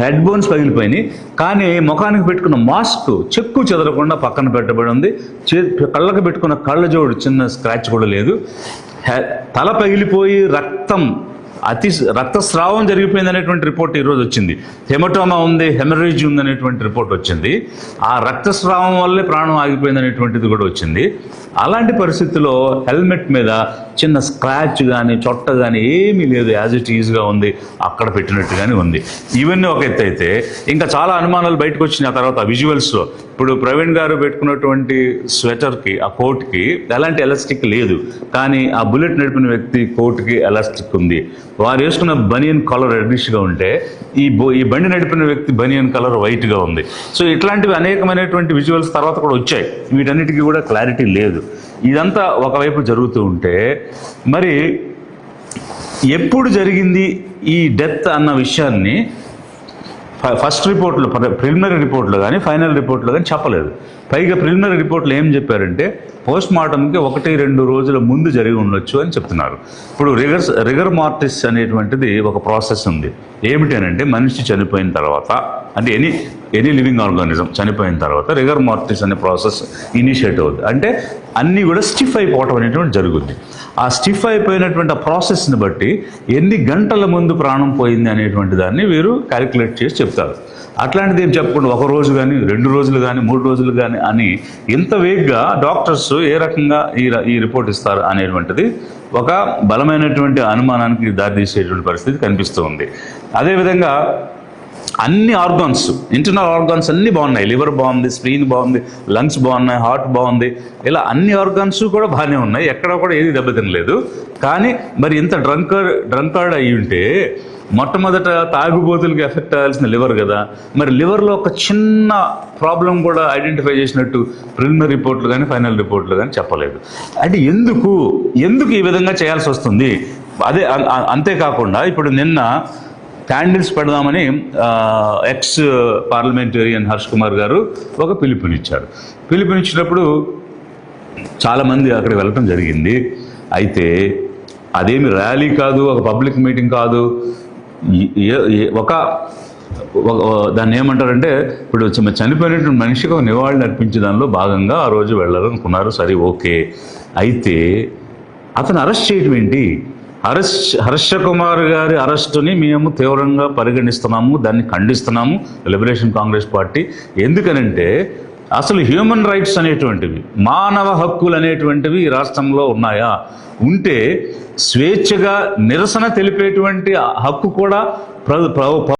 Head bones పగిలిపోయినాయి, కానీ ముఖానికి పెట్టుకున్న మాస్క్ చెక్కు చెదరకుండా పక్కన పెట్టబడి ఉంది. కళ్ళకు పెట్టుకున్న కళ్ళజోడు చిన్న స్క్రాచ్ కూడా లేదు. తల పగిలిపోయి రక్తస్రావం జరిగిపోయింది అనేటువంటి రిపోర్ట్ ఈరోజు వచ్చింది. హెమటోమా ఉంది, హెమరేజ్ ఉంది అనేటువంటి రిపోర్ట్ వచ్చింది. ఆ రక్తస్రావం వల్లే ప్రాణం ఆగిపోయింది అనేటువంటిది కూడా వచ్చింది. అలాంటి పరిస్థితుల్లో హెల్మెట్ మీద చిన్న స్క్రాచ్ కానీ చొట్ట కానీ ఏమీ లేదు, యాజ్ ఇట్ ఈజ్గా ఉంది, అక్కడ పెట్టినట్టుగానే ఉంది. ఇవన్నీ ఒక ఎత్తు అయితే ఇంకా చాలా అనుమానాలు బయటకు వచ్చినాయి ఆ తర్వాత విజువల్స్లో. ఇప్పుడు ప్రవీణ్ గారు పెట్టుకున్నటువంటి స్వెటర్కి, ఆ కోట్కి ఎలాంటి ఎలాస్టిక్ లేదు, కానీ ఆ బుల్లెట్ నడిపిన వ్యక్తి కోట్కి ఎలాస్టిక్ ఉంది. వారు వేసుకున్న బనియన్ కలర్ రెడ్డిష్గా ఉంటే ఈ బండి నడిపిన వ్యక్తి బనియన్ కలర్ వైట్గా ఉంది. సో ఇట్లాంటివి అనేకమైనటువంటి విజువల్స్ తర్వాత కూడా వచ్చాయి. వీటన్నిటికీ కూడా క్లారిటీ లేదు. ఇదంతా ఒకవైపు జరుగుతూ ఉంటే మరి ఎప్పుడు జరిగింది ఈ డెత్ అన్న విషయాన్ని ఫస్ట్ రిపోర్ట్లో, ప్రిలిమినరీ రిపోర్ట్లో కానీ ఫైనల్ రిపోర్ట్లో కానీ చెప్పలేదు. పైగా ప్రిలిమినరీ రిపోర్ట్లో ఏం చెప్పారంటే పోస్ట్ మార్టంకి 1-2 రోజుల ముందు జరిగి ఉండొచ్చు అని చెప్తున్నారు. ఇప్పుడు రిగర్ మార్టిస్ అనేటువంటిది ఒక ప్రాసెస్ ఉంది. ఏమిటనంటే మనిషి చనిపోయిన తర్వాత, అంటే ఎనీ లివింగ్ ఆర్గానిజం చనిపోయిన తర్వాత రిగర్ మార్టిస్ అనే ప్రాసెస్ ఇనిషియేట్ అవుతుంది. అంటే అన్నీ కూడా స్టిఫ్ అయిపోవటం అనేటువంటి జరుగుద్ది. ఆ స్టిఫ్ అయిపోయినటువంటి ఆ ప్రాసెస్ని బట్టి ఎన్ని గంటల ముందు ప్రాణం పోయింది అనేటువంటి దాన్ని వీరు క్యాలిక్యులేట్ చేసి చెప్తారు. అట్లాంటిది ఏం చెప్పకుండా 1 రోజు కానీ 2 రోజులు కానీ 3 రోజులు కానీ అని ఇంత వేగ్గా డాక్టర్స్ ఏ రకంగా ఈ రిపోర్ట్ ఇస్తారు అనేటువంటిది ఒక బలమైనటువంటి అనుమానానికి దారితీసేటువంటి పరిస్థితి కనిపిస్తూ ఉంది. అదేవిధంగా అన్ని ఆర్గాన్స్, ఇంటర్నల్ ఆర్గాన్స్ అన్నీ బాగున్నాయి. లివర్ బాగుంది, స్ప్లీన్ బాగుంది, లంగ్స్ బాగున్నాయి, హార్ట్ బాగుంది, ఇలా అన్ని ఆర్గాన్స్ కూడా బాగానే ఉన్నాయి. ఎక్కడ కూడా ఏది దెబ్బతినలేదు. కానీ మరి ఇంత డ్రంకర్డ్ అయ్యి ఉంటే మొట్టమొదట తాగుబోతులకి ఎఫెక్ట్ అవ్వాల్సిన లివర్ కదా, మరి లివర్లో ఒక చిన్న ప్రాబ్లం కూడా ఐడెంటిఫై చేసినట్టు ప్రిలిమినరీ రిపోర్ట్లు కానీ ఫైనల్ రిపోర్ట్లు కానీ చెప్పలేదు. అంటే ఎందుకు ఈ విధంగా చేయాల్సి వస్తుంది? అంతేకాకుండా ఇప్పుడు నిన్న క్యాండిల్స్ పెడదామని ఎక్స్ పార్లమెంటేరియన్ హర్ష్ కుమార్ గారు ఒక పిలుపునిచ్చినప్పుడు చాలామంది అక్కడికి వెళ్ళటం జరిగింది. అయితే అదేమి ర్యాలీ కాదు, ఒక పబ్లిక్ మీటింగ్ కాదు, దాన్ని ఏమంటారంటే ఇప్పుడు చనిపోయినటువంటి మనిషికి ఒక నివాళులు అర్పించే దానిలో భాగంగా ఆ రోజు వెళ్ళాలనుకున్నారు. సరే, ఓకే. అయితే అతను అరెస్ట్ చేయడం ఏంటి? హర్ష కుమార్ గారి అరెస్టుని మేము తీవ్రంగా పరిగణిస్తున్నాము, దాన్ని ఖండిస్తున్నాము లిబరేషన్ కాంగ్రెస్ పార్టీ. ఎందుకనంటే అసలు హ్యూమన్ రైట్స్ అనేటువంటివి, మానవ హక్కులు అనేటువంటివి ఈ రాష్ట్రంలో ఉన్నాయా? ఉంటే స్వేచ్ఛగా నిరసన తెలిపేటువంటి హక్కు కూడా